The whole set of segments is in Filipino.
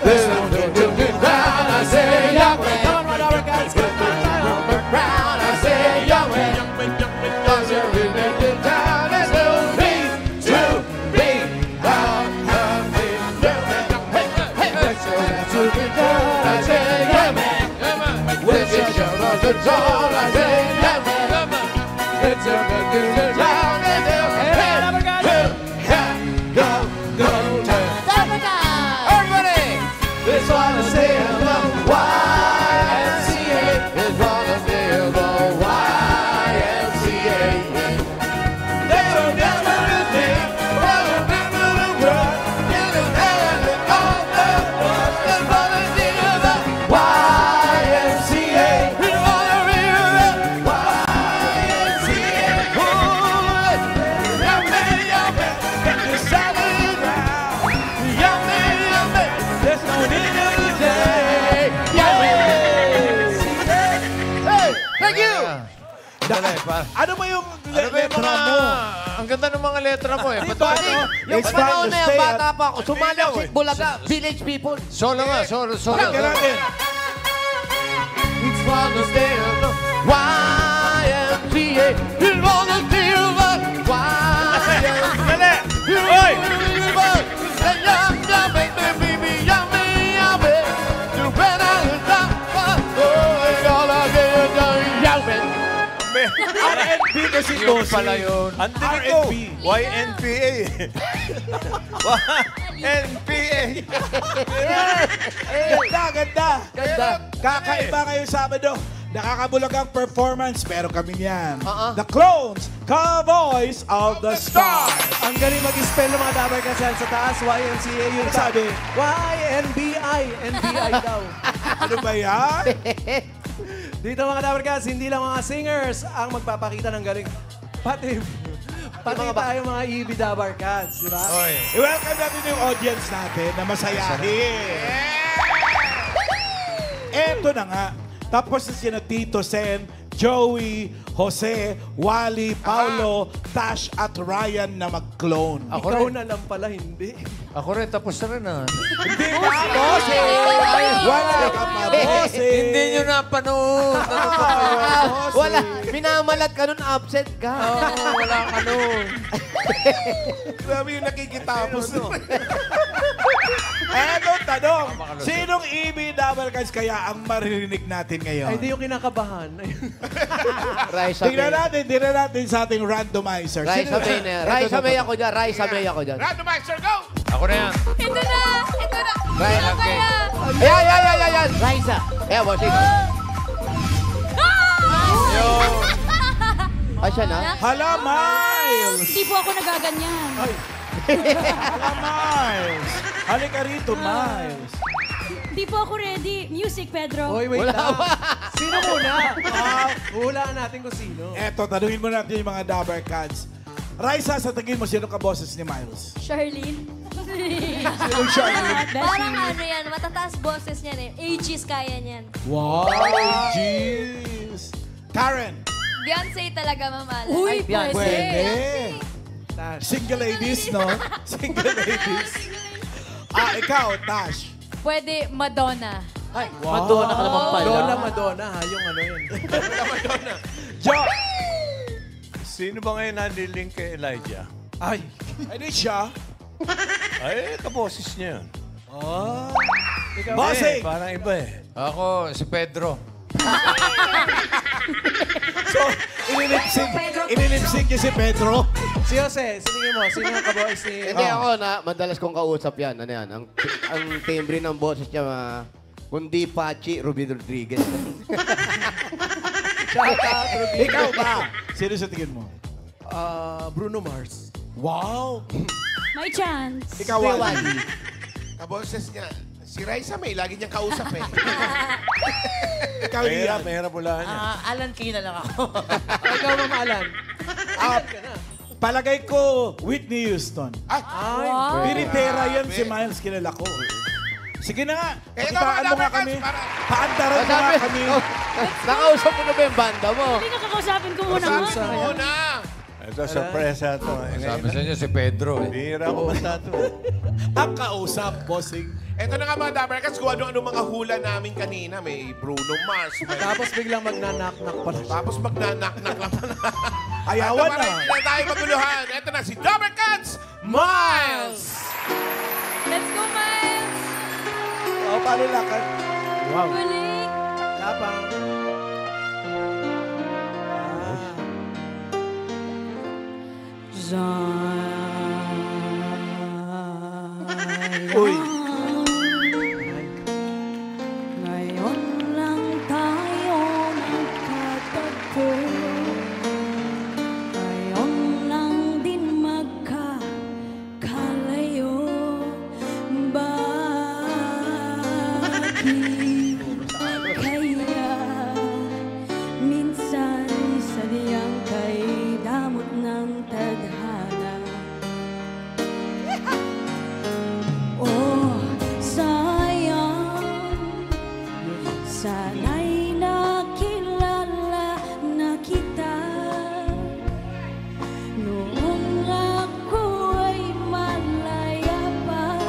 I say young man. Come on, my guys. Brown, I say young man. Cause you're in the town. There's no need to be out of the I say young man. With the show of the tall, I say young man. It's a good town. This one is still the YMCA. This one is still the YMCA. They don't never think, but remember the world. You don't have it all the world. This one is still the YMCA. This one is still the YMCA. Young man, get your salary round. Young man, there's no need. Thank you! Ano ba yung letra mo? Ang ganda ng mga letra mo eh. Yung panahon na yung bata pa ako, sumali ako sa Bulaga, Village People. Solo nga, solo. It's for the stay of the YMCA. It's for the stay of the YMCA. Dali! Hoy! RNP kasi Yung pala yun. Ang dinig ko. YNPA. YNPA. Ganda. Kakaiba ngayong Sabado. Nakakabulagang performance, pero kami niyan. The Clones, Cowboys of the Stars. Ang galing mag-spell ng mga dabar kasi sa taas, YMCA yung sabi? YNBI. NBI daw. Ano ba yan? Dito mga Dabarcats, hindi lang mga singers ang magpapakita ng galing. Pati tayo mga EB Dabarcats, di ba? I-welcome natin yung audience natin na masayahin. Eto na nga. Tapos na sina Tito Sen, Joey, Jose, Wally, Paulo, Tash at Ryan na mag-clone. Ikaw na lang pala, hindi. Ako rin, tapos na rin ah. Hindi ba? Bossing! Wala ka pa, bossing! Hindi nyo napanood. Ano pa kayo? Wala, minamalat ka nun, absent ka. Oo, wala ka nun. Grabe yung nakikitapos no. Eto, tanong. Sinong EB Dabarcats kaya ang maririnig natin ngayon? Ay, hindi yung kinakabahan. Raisa Tingnan natin sa ating randomizer. Raisa May ako dyan. Raisa May ako dyan. Randomizer, go! Ako na yan. Ito na! Raisa. Okay. Ayan. Raisa. Ayan, bossing. Yo. Ay, siya na? Hala, Miles! Hindi po ako nagaganyan. Hala, Miles! Halika rito, Miles. Hindi po ako ready. Music, Pedro. Hoy, wait Wala lang. ba? Sino muna? Hulaan natin kung sino. Eto, tanungin mo natin yung mga Dabarcats. Raisa, sa tingin mo, sino ka boses ni Miles? Charlene. Sinong Charlie? Parang ano yan, matataas boses niyan eh. Aegis kaya niyan. Wow! Jeez! Karen! Beyonce talaga mamala. Uy, Beyonce. Pwede! Single ladies, no? Single ladies. Ikaw, Tash. Pwede Madonna. Ay, Madonna ka naman pala. Madonna, ha? Yung ano yun. Jo! Sino ba ngayon nandilink kay Elijah? Ay. Ano siya? Ay, kaboses niya yun. Ikaw, Bossing! Parang iba eh. Ako, si Pedro. So, inilipsing niya si Pedro. Si Jose, sinigin mo. Sino yung kaboys ni... Hindi ako madalas kong kausap yan. Ano yan? Ang timbre ng boses niya, kundi Pachi, Ruben Rodriguez. Ikaw ba? Sino sa tingin mo? Bruno Mars. Wow! May chance. Ikaw, Wally. Kaboses niya, si Raisa May, lagi niyang kausap eh. Ikaw, Ian. Mahirap ulaan niya. Alan Key na lang ako. Ikaw, Mama Alan. Palagay ko, Whitney Houston. Wow. Piritera yan si Miles, kilala ko. Sige na nga. Kaya Pakitaan mo nga kami. Paandaran mo nga kami. Nakausap mo na ba yung banda mo? Hindi ka kakausapin ko muna nga. Muna! Ito, sorpresa ito. Sabi sa inyo si Pedro eh. Bihira ko basta ito. Ang kausap, bossing. Eto na nga mga Dabarkas, kung ano-ano mga hula namin kanina. May Bruno Mars. May... Tapos biglang magnanak-nak pala siya. Tapos magnanak-nak lang pala. Ayawan Eto, na. Hindi na tayo maguluhan. Eto na si Dabarkats Miles! Let's go, Miles! Oh, paano lakad? Wow. Galing! Tapang. Uy. Ngayon lang tayo nagkatagpo. Ngayon lang din magkakalayo. Bakit kaya minsan sadyang kay damot ng tadhana? Oh, sayang, sana'y nakilala na kita noong ako ay malaya pa,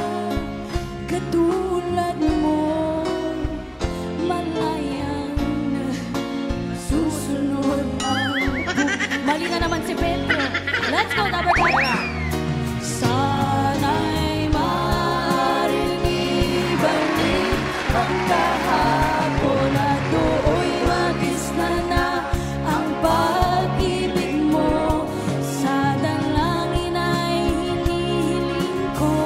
katulad mo, malayang susunod ang mali na naman si Pedro. Let's go, Dabarkada! Sana'y maaaring ibalik ang kahapon at do'y magisna na ang pag-ibig mo. Sa dalangin ay hinihiling ko,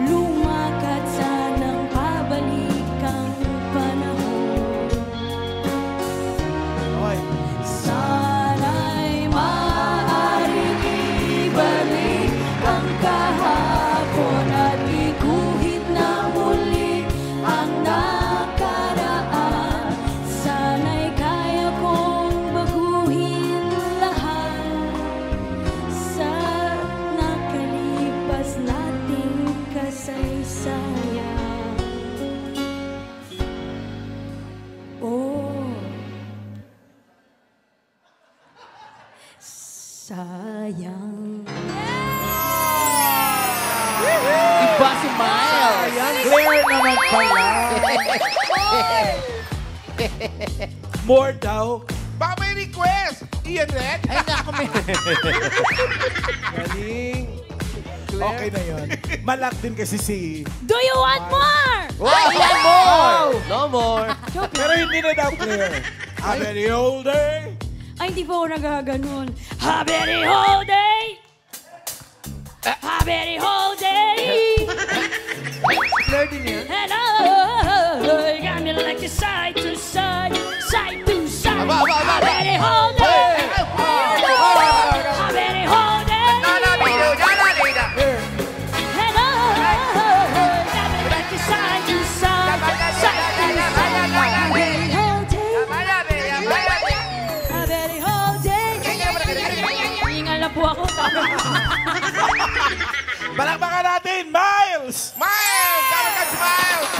lumakad sanang pabalik ang panahon. Okay. Sana'y maaaring ibalik ang kahapon at iguhit na muli ang nakaraan. Sana'y kaya kong baguhin lahat sa nakalipas nating kasaysayan. Oh, sayang. Iba si Miles. Ayan, Claire naman pala. More daw. Baka may request! Ian Red? Ay, naku, may... Galing. Okay na yun. Malak din kasi si... Do you want more? Wow, ilan more? No more. Pero hindi na daw, Claire. A very old day. Ay, hindi po ako nagaganon. Ha, very whole day! Ha, very whole day! Claire din yan. Hello! You got me like a side to side, side to side. Aba, aba, aba, Ha, aba. very whole day! Ha, very whole day! Hello! You got me like a side to side, side to side. Ha, very whole day! Ha, very whole day! Hingal na po ako. Palakpakan natin, Miles! Miles! Dabarkats Miles!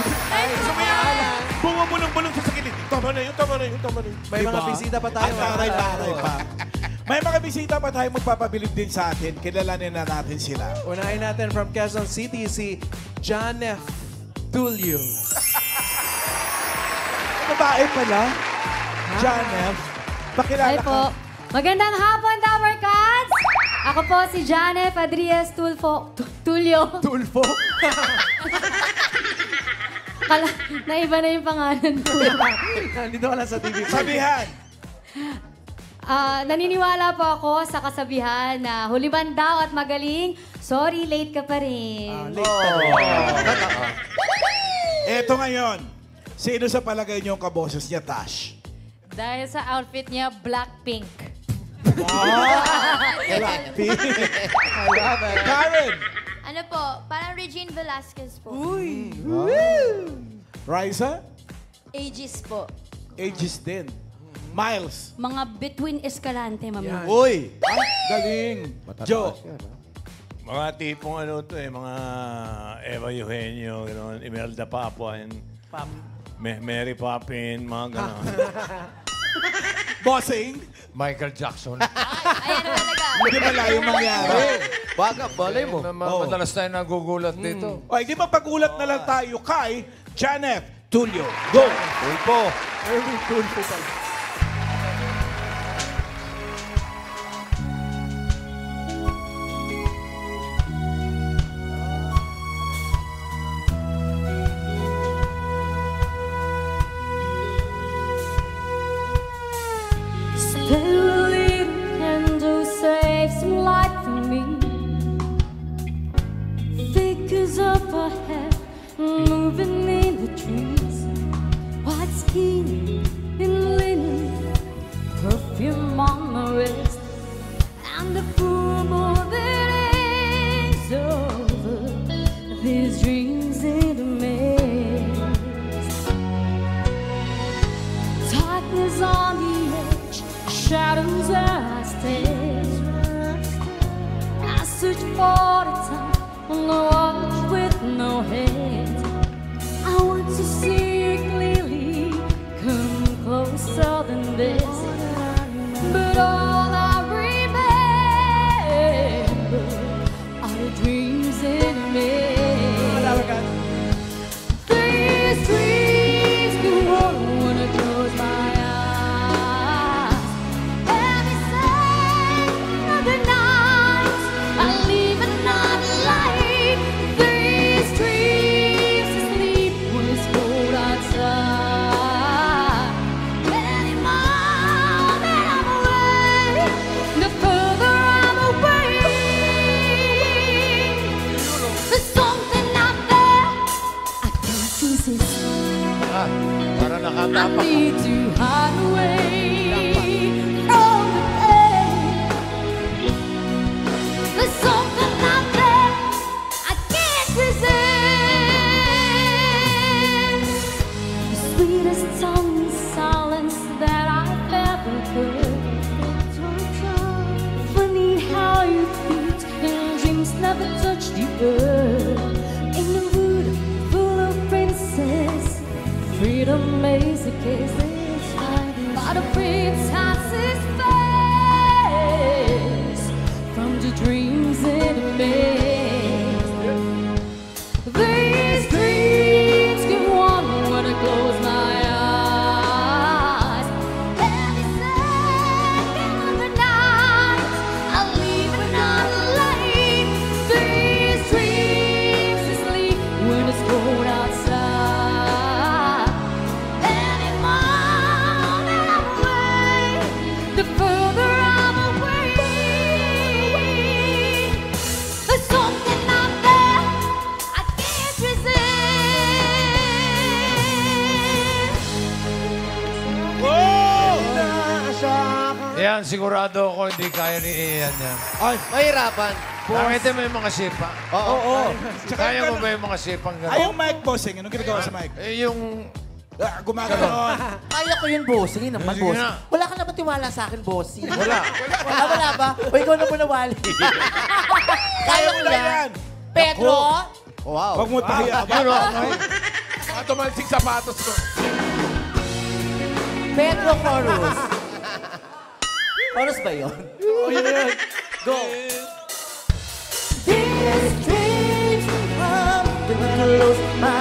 Sumayaw! Bumubulong-bulong sa sakilid. Tama na yun, tama na yun, tama na yun. May mga Diba? bisita pa tayo. At taray-taray pa. May mga bisita pa tayo magpapabilib din sa atin. Kilalanin na natin sila. Unahin natin from Quezon City, si Janef Tulio. Babae pala. Janef. Pakilala Hi po. ka. Magandang hapon, Dabarkats! Ako po si Janef Adrias Tulio. Tulfo? Naiba na yung pangalan ko. Nandito ka lang sa TV. Sabihan. Naniniwala po ako sa kasabihan na huli man daw at magaling, sorry, late ka pa rin. Late ka rin. Eto ngayon. Sino sa palagay niyo ang kaboses niya, Tash? Dahil sa outfit niya, Blackpink. Blackpink. I love it. Karen. Ano po, parang Regine Velasquez po. Uy! Raisa? Aegis po. Aegis din. Miles. Mga between Escalante, ma'am. Yan. Uy! Galing. Joe. Mga tipong ano to mga Eva Eugenio, gano'n, Imelda Papua, and Mary Poppin, mga gano'n. Bossing. Michael Jackson. Ayan na talaga. Hindi malayo mangyari. Baga, balay mo. Madalas tayo nagugulat dito. O, hindi mapagulat na lang tayo kay Janeth Tulio. Go! Tulpo. Erwin Tulfo pala. Spelling candle saves some light for me. Figures up ahead, moving in the trees. White skin in linen, perfume on my wrist, and the full moon that is over. These dreams in a maze. Darkness on the edge, shadows where I stay. I search for the time on the watch with no head. I want to see you clearly, come closer than this. But all I remember are the dreams in me. These dreams go on when I close my eyes. Every Saturday night, I live another life. These dreams asleep when it's cold outside. Any moment I'm away, the further I'm away. There's something out there I can't resist. Para I nakatapak. need to hide away from the pain. There's something out there I can't resist. The sweetest tongue in silence that I've ever heard. Funny how you beat and dreams never touch the earth. In the wood full of princes, freedom makes a kiss. But a princess's face from the dreams in a maze. These dreams go on when I close my eyes. Every second of the night, I leave another life. These dreams asleep when it's cold outside. Any moment I'm away, the further I'm away. There's something out there I can't resist. Yan, sigurado ako hindi kaya ni Ian yan. Mahirapan. Nakita mo yung mga sipa? Oo. Kaya mo ba yung mga sipang Ay, yung gano'n? mic bossing. Anong ginagawa sa mic? Yung... Gumagano'n. Kaya ko yun, bossing. Naman, Sige bossing. na. Wala ka na ba tiwala sa akin, bossing? Wala. Wala ba? O ikaw na muna, Wally. Kaya ko na yan. yan. Pedro? Wow. Huwag mo tayo. Yun o. Mga tumalsik sapatos ko. Pedro Chorus. Chorus ba yun? Go. These dreams come when I close my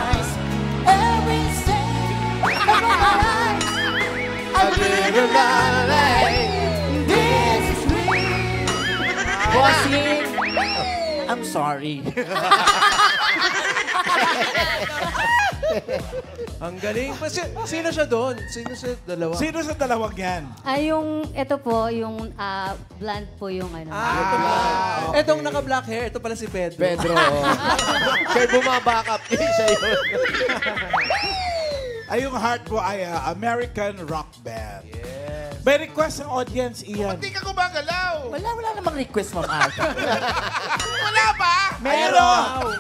eyes. Every second of my life, I live another life. This dream. Bossing, I'm sorry. Ang galing. Sino siya doon? Sino siya dalawa? Sino sa dalawang yan? Ito po, yung blonde po yung ano. Ito ba? Etong naka-black hair, ito pala si Pedro. Pedro. Siya bumabackup. Siya yun. Ay, yung heart ko ay American rock band. Yes. May request ng audience, Ian. Hindi ka gumagalaw. Wala namang request, Ma'am Alta. Wala ba? Meron!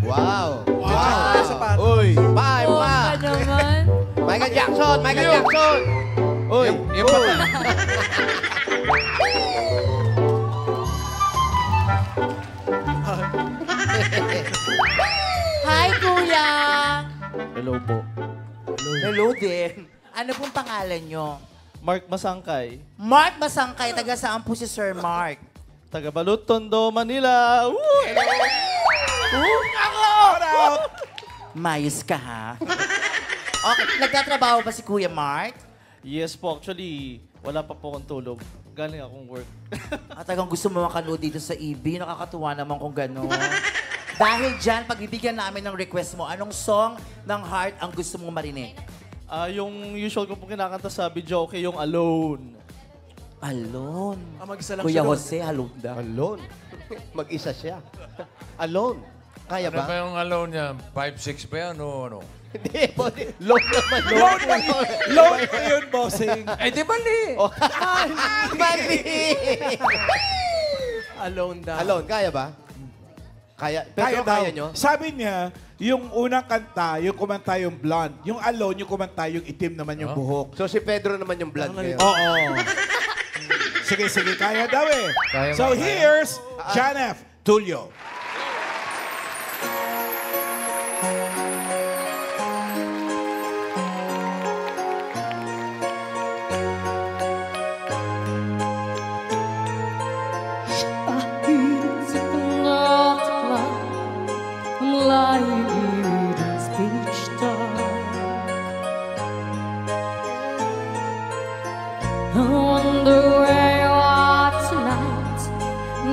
Wow. Sapatos. Uy. Pa. naman. Michael Jackson. Uy. Yung pata. Hi, Kuya! Hello po. Hello din. Ano pong pangalan nyo? Mark Masangkay. Mark Masangkay, taga saan po si Sir Mark? Taga Balut, Tondo, Manila. Woo! Mayos ka, ha? Okay, nagtatrabaho ba si Kuya Mark? Yes po, actually, wala pa po akong tulog. Galing akong work. At tagang gusto mo makanood dito sa EB, nakakatuwa naman kung gano'n. Dahil dyan, pagbibigyan namin ng request mo, anong song ng heart ang gusto mong marinig? Yung usual ko po kinakanta sa video, okay, yung Alone. Alone. Mag-isa lang Kuya siya doon. Jose, alone daw. Alone. Mag-isa siya. Alone. Kaya Ano ba ba? yung alone niya? 5'6" ba yan o ano? Hindi. Loan naman. Loan pa yun, bossing. Eh, di mali. Mali. Alone daw. Alone. Kaya ba? Kaya. Pero daw. kaya nyo? Sabi niya, yung unang kanta, yung kumanta yung blonde. Yung alone, yung kumanta yung itim naman yung buhok. So si Pedro naman yung blood ngayon. Oo. Sige, kaya daw eh. Kaya So ba, kaya? here's John F. Tulio. I wonder where you are tonight.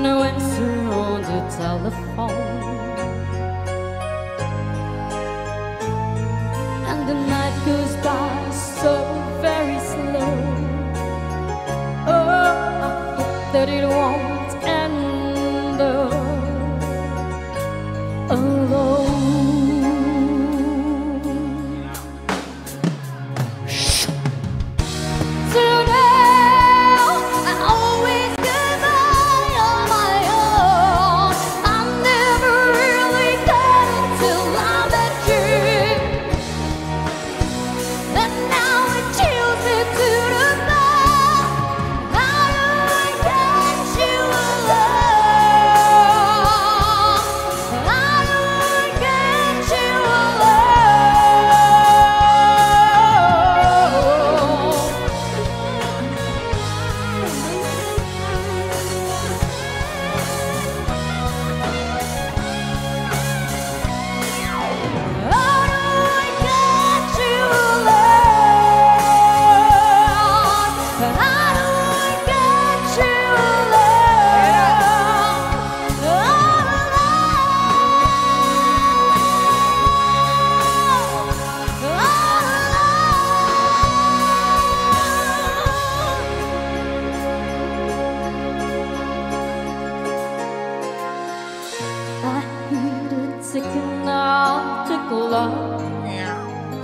No answer on the telephone. And the night goes by so very slow. Oh, I hope that it won't end alone.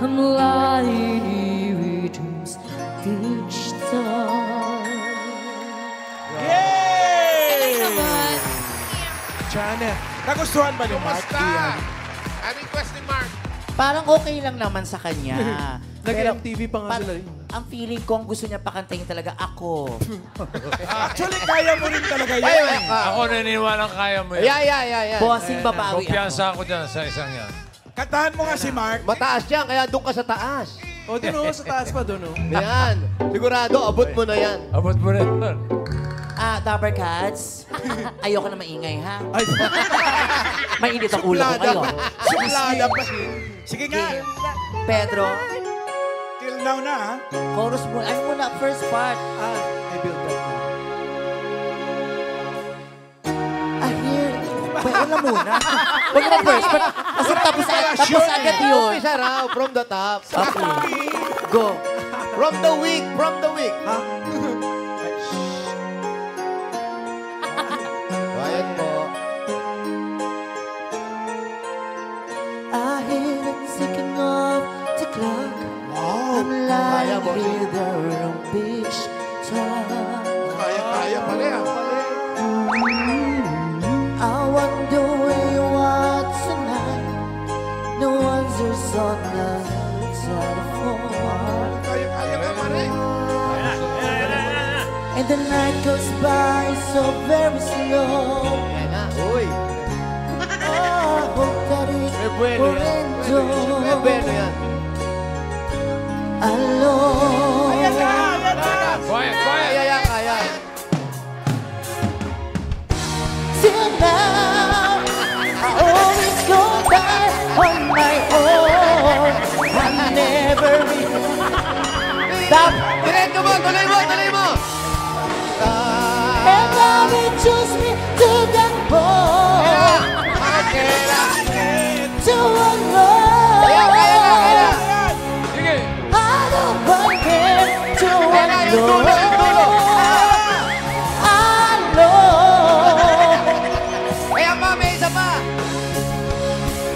I'm lying with dreams each time. Yay! Janet. Nagustuhan ba ni Mark? Ian? Anong request ni Mark? Parang okay lang naman sa kanya. Nag-MTV pa nga sila. Ang feeling ko, ang gusto niya pakantayin talaga ako. Actually, kaya mo rin talaga yan. Ako naniniwalang kaya mo yan. Yeah. Bossing babawi ako. Kumpiyansa ako dyan sa isang yan. Kantahan mo nga si Mark. Mataas yan, kaya doon ka sa taas. O, doon sa taas pa doon, oh. Yan. Sigurado, abot mo na yan. Abot mo na yan. Dapper Cats, ayoko na maingay, ha? Ay, Mainit ang ulo ko kayo. Suplada pa. Sige nga. Pedro, Till now na, ha? chorus mo. Ay muna, first part. I built that. Pwede na muna. Huwag na first part. Kasi tapos agad yun. Umpisa raw, from the top. Okay. Go. From the week. Quiet po. I hear it ticking off the clock. I'm lying with the wrong beach top. Kaya pala yan. I wonder where you are tonight. No answers on the telephone. Kaya pa rin. And the night goes by so very slow. Yan na. Uy. Oh, I hope that it Bueno will yan. end Bueno yan. alone. Ayan na! Quiet, quiet. Kaya yan, kaya. Till now, I always go by on my own. I never Stop! Diretso mo, tuloy mo, tuloy mo! and now it chose me to the bone. To a love. Sige. I don't want it to a yung dulo, yung dulo. I know. Kaya pa, may isa pa.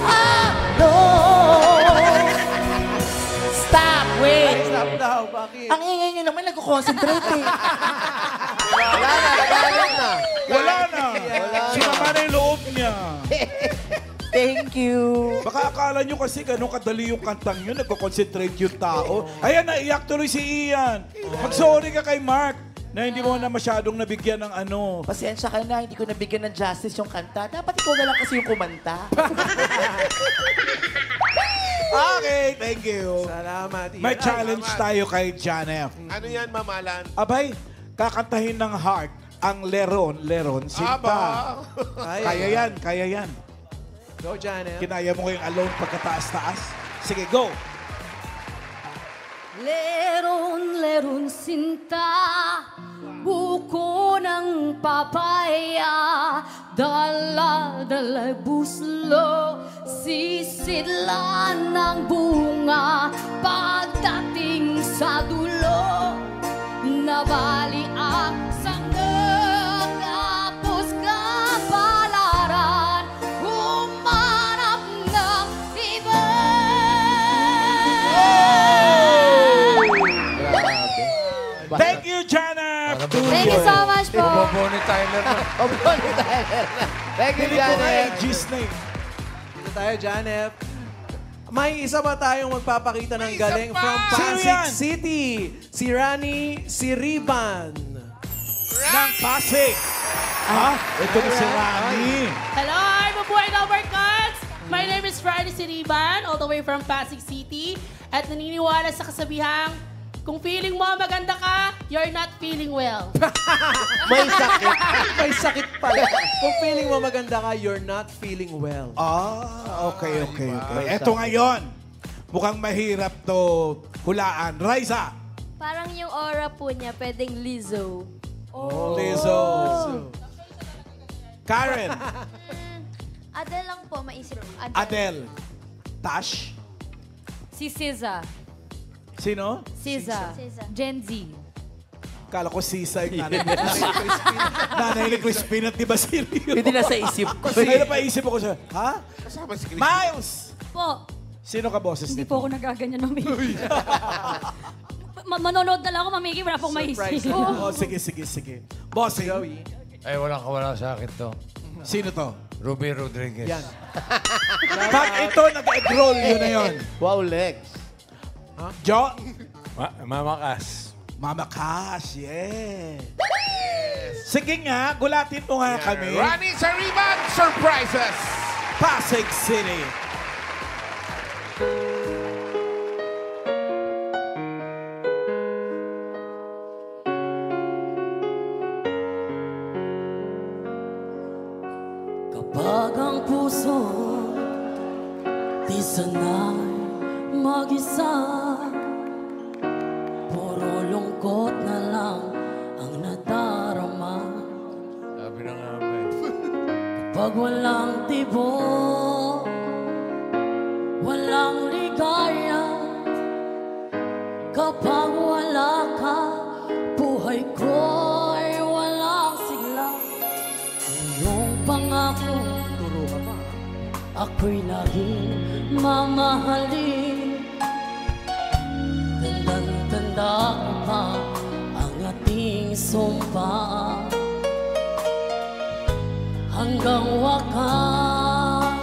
I know. Stop, wait. Stop daw, bakit? Ang ingay nyo naman, nagko-concentrate eh. Wala na, nagalit na. Wala na. Sinama na yung loob niya. Thank you. Baka akala nyo kasi ganun kadali yung kantang yun, nagko-concentrate yung tao. Ayan, naiyak tuloy si Ian. Mag-sorry ka kay Mark na hindi mo na masyadong nabigyan ng ano. Pasensya ka na, hindi ko nabigyan ng justice yung kanta. Dapat ikaw na lang kasi yung kumanta. Okay, thank you. Salamat. May challenge tayo kay John F. Ano yan, mamalan? Abay, kakantahin ng Heart ang Leron, Leron, Sinta. Aba. Kaya yan, kaya yan. Go, Janet. Kinaya mo kayong alone pagkataas-taas. Sige, go! Leron, leron sinta, buko ng papaya, dala-dala buslo, sisidlan ng bunga, pagdating sa dulo, nabali ang sanggang, tapos kapalaran, humanap ng iba. Thank you, John F. Thank you so much po. Bobo ni Tyler na. Thank you, Hindi ko nga Janet. G's na eh. Dito tayo, Janet. May isa ba tayong magpapakita ng galing from Sino Pasig yan? City? Si Rani Siriban. Ng Pasig. Ha? Ito na si Rani. Hello, I'm Mabuhay Lovercards! My name is Rani Siriban, all the way from Pasig City. At naniniwala sa kasabihang, kung feeling mo maganda ka, you're not feeling well. May sakit. May sakit pala. Kung feeling mo maganda ka, you're not feeling well. Okay. Eto ngayon. Mukhang mahirap to hulaan. Raisa. Parang yung aura po niya, pwedeng Lizzo. Lizzo. Karen. Adele lang po, maisip. Adele. Tash. Si SZA. Sino? SZA. Gen Z. Kala ko Sisa yung nanay ni Nanay ni Crispin at di ba seryo? Hindi na sa isip ko. Sige, napaisip ako siya. Ha? Kasama si Chris. Miles! Po, Sino ka boses hindi nito? po ako nagaganyan ng Miggy. Manonood na lang ako, Mamiggy. Wala pong maisip. Oh, sige. Bossing. Ay, walang kawala sa akin to. Sino to? Ruby Rodriguez. Yan. Pag ito nag-egg-roll, yun na yun. Wow, legs. Jo? Mamakas. Mama Cash, yeah. Sige nga, gulatin mo nga kami. Rani Sariban Surprises. Pasig City. Kapag ang puso di sanay mag-isa, puro lungkot na lang ang nadarama. Sabi na nga ba eh. Kapag walang tibok, walang ligaya, kapag wala ka, buhay ko'y walang sigla. Iyong pangako, Turo ka pa. ako'y laging mamahalin. Tandang-tanda ko pa ang ating sumpa. Hanggang wakas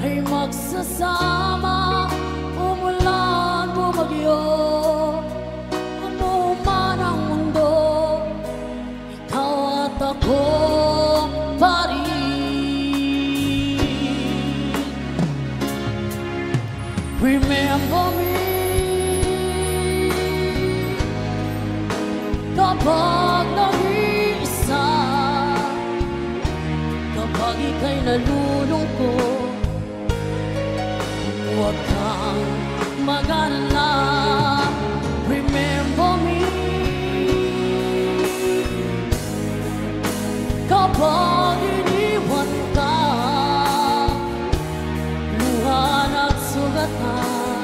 ay magsasama. Umulan, bumagyo, umuman ang mundo, ikaw at ako pa rin. Remember me Kapag nag-iisa, kapag ika'y nalulungkot, huwag kang mag-alala. Remember me. Kapag iniwan ka, luhan at sugatan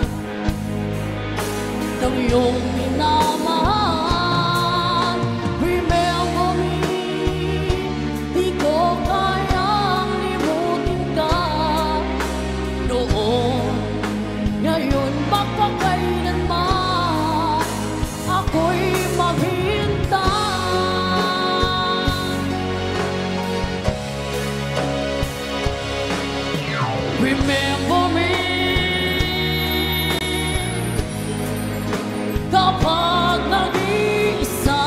ng iyong minamahal. Remember me. Di ko kayang limutin ka noon, ngayon, magpakailanman ako'y maghihintay. Remember me. Kapag nag-iisa,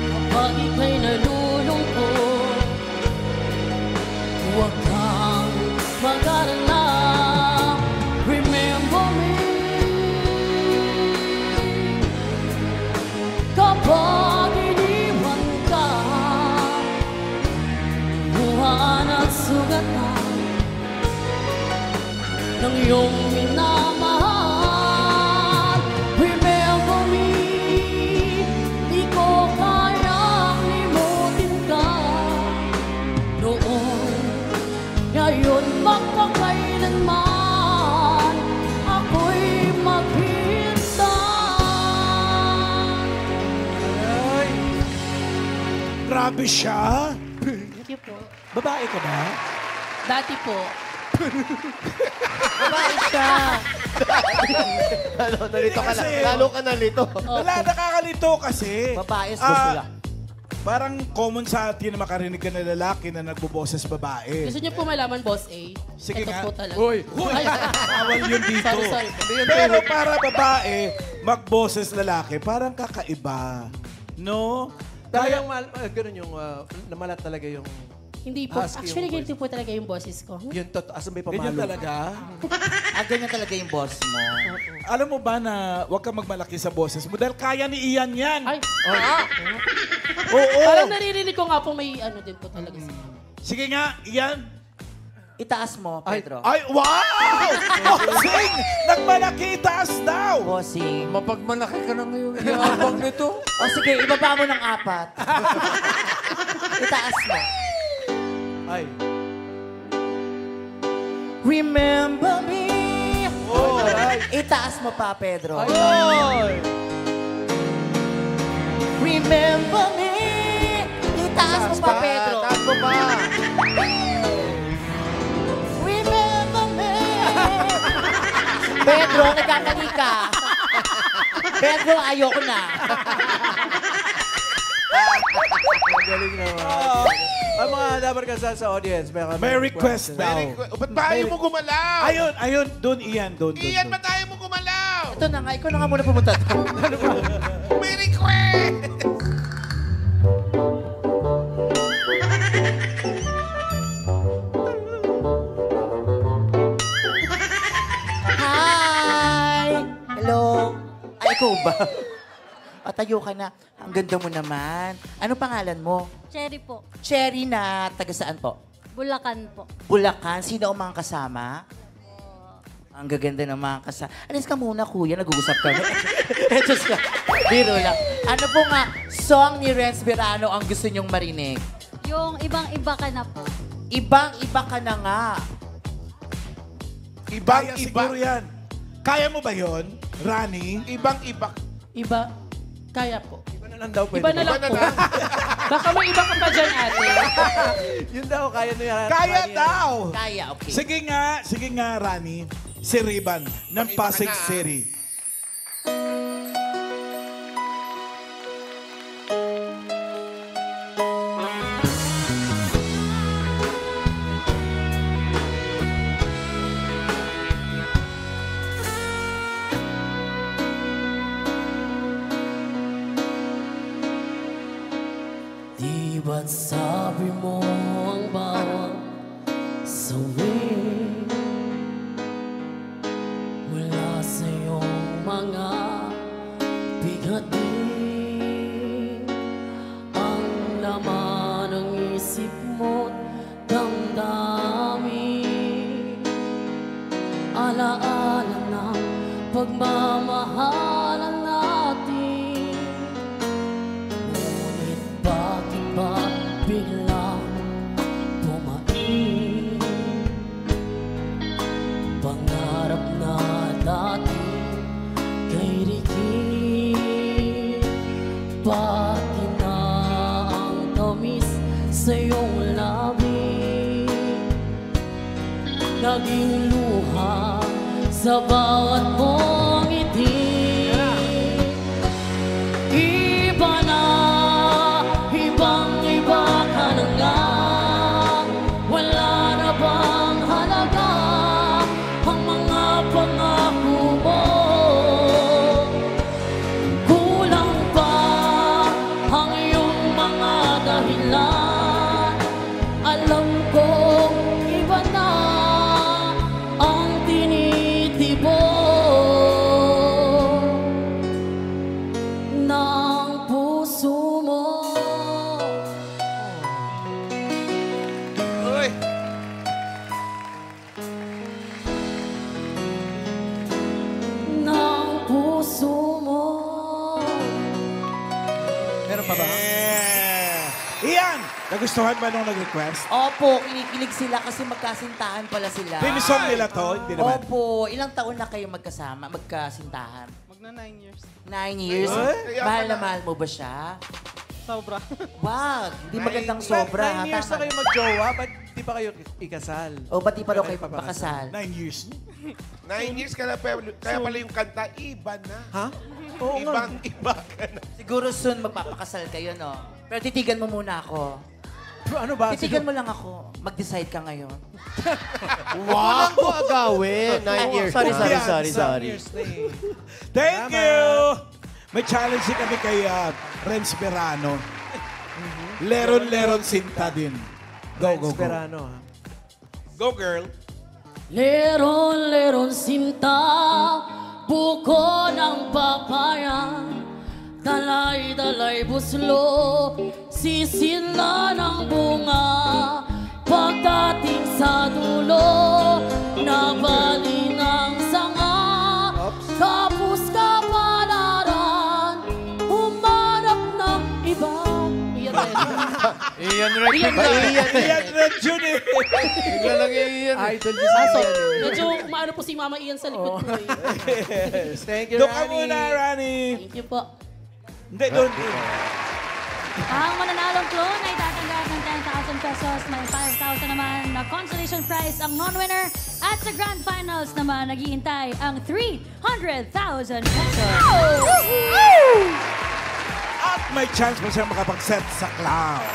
kapag ika'y nalulungkot, huwag kang mag-alala. Remember me. Kapag iniwan ka, buwan at sugatan ng iyong minamahal. Remember me. Di ko kayang limutin ka noon, ngayon, magpakailanman ako'y maghihintay. Grabe siya. Thank you po. Babae ka ba? Dati po. Babae siya. Ano, nalito ka na. Kasi- Lalo ka nalito. Wala, nakakalito kasi. Babae, gusto lang. Parang common sa atin na makarinig ka na lalaki na nagboboses babae. Gusto niyo po malaman, Boss A? Sige Ito nga. po talaga. Uy! Ay, Bawal yun dito. sorry. Pero para babae, magboses lalaki, parang kakaiba. No? Talagang ganun yung namalat talaga yung Hindi po. husky Actually, yung ganito po talaga yung boses ko. Yun, asan may pamalo? Ganyan talaga? Ganyan talaga yung boss mo. Alam mo ba na huwag kang magmalaki sa boses mo dahil kaya ni Ian yan. Ay, Oo. parang naririnig ko nga po may ano din po talaga. Sige nga, Ian. Itaas mo, Pedro. Ay, wow! Bossing! Nagmalaki, taas daw! Bossing. Mapagmalaki ka na ngayon. Iabang nito. O sige, ibaba mo ng 4. Itaas mo. Ay. Remember me. Oh, Itaas mo pa, Pedro. Ay. Remember me. Itaas mo pa, Pedro. Taas mo pa. Remember me. Pedro, nagkakali ka. Pedro, ayoko na. Ang galing naman. Ang mga dapat ka sa audience, May request daw. Ba't ba ayaw mo gumalaw? Ayun, doon, Ian, doon. Iyan, ba't ayaw mo gumalaw? Ito na nga, ikaw na nga muna pumunta. May request! Hi! Hello? Ay, ikaw ba? Tayo ka na. Ang ganda mo naman. Ano pangalan mo? Cherry po. Cherry na taga saan po? Bulacan po. Bulacan. Sino ang mga kasama? Ang gaganda ng mga kasama. Alis ka muna, kuya. Nag-uusap kami. Just ka. Biro lang. Ano po nga song ni Renz Verano ang gusto nyong marinig? Yung ibang-iba ka na po. Ibang-iba ka na nga. Kaya siguro yan. Kaya mo ba yon, Rani? Ibang-iba. Iba, kaya po. Iba na lang daw pwede. Iba na lang po. Baka may iba ka pa dyan, ate. Yun daw, kaya na yan. Kaya daw! Kaya, okay. Sige nga, Rani. Si Riban ng Pasig City. Di ba't sabi mo ang bawat sawi mula sa iyong mga bigati? mo't damdamin. Alaala ng pagmamahalan natin. Ngunit bakit ba biglang pumain? Pangarap na dati kay Ricky, pati na ang tamis sa iyong labi, naging luha sa bawat mong ngiti. Iba na, ibang-iba ka na nga. Wala na bang halaga ang mga pangako mo? Kulang pa ang iyong mga dahilan. Alam kong iba na ang tinitibok ng puso mo. Uy! Ng puso mo. Meron pa ba? Ian, nagustuhan ba nung nag-request? Opo, kinikilig sila kasi magkasintahan pala sila. Pinisong nila to? Hindi naman. Opo, ilang taon na kayo magkasama, magkasintahan? Magna 9 years. 9 years? Ay? Mahal na mahal mo ba siya? Sobra. Wag, hindi magandang sobra. 9 years na kayo mag-jowa, ba't di pa kayo ikasal? O, ba't di pa daw kayo magpakasal? 9 years. 9 years ka na, kaya pala yung kanta, iba na. Ha? Oo nga. Ibang-iba ka na. Siguro soon magpapakasal kayo, no? Pero titigan mo muna ako. Ano ba? Titigan mo lang ako. Mag-decide ka ngayon. Walang ko agawin. 9 years. Sorry. 9 years na eh. Thank you! May challenge din kami kay Renz Verano. Leron-leron sinta din. Go, go, go. Esperano, ha? Go, girl. Leron-leron sinta, buko ng papaya, dalay-dalay buslo, sisila ng bunga. Pagdating sa dulo, nabali ng sanga, tapos kapalaran, humanap ng iba. Iyan Rek. Ian Red Jun eh. Bigla lang iyan. Idol Medyo umaano po si Mama Ian sa likod ko eh. Thank you, Doon ka Rani. muna, Rani. Thank you po. Hindi, doon. Ang mananalong clone ay tatanggap ng 10,000 pesos. May 5,000 naman na consolation prize ang non-winner. At sa grand finals naman, naghihintay ang 300,000 pesos. At may chance pa siya makapag-set sa clown.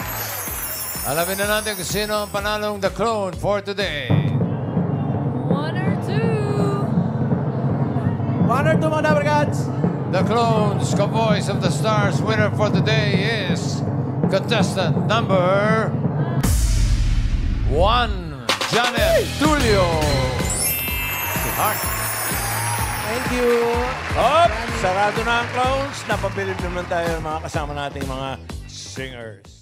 Alamin na natin kung sino ang panalong The Clone for today. 1 or 2. 1 or 2 mga Dabber Cats. The Clone's Voice of the Stars winner for today is contestant number 1, Janet Tulio. Heart. Thank you. Hop! Sarado na ang clowns. Napabilib naman tayo ng mga kasama nating mga singers.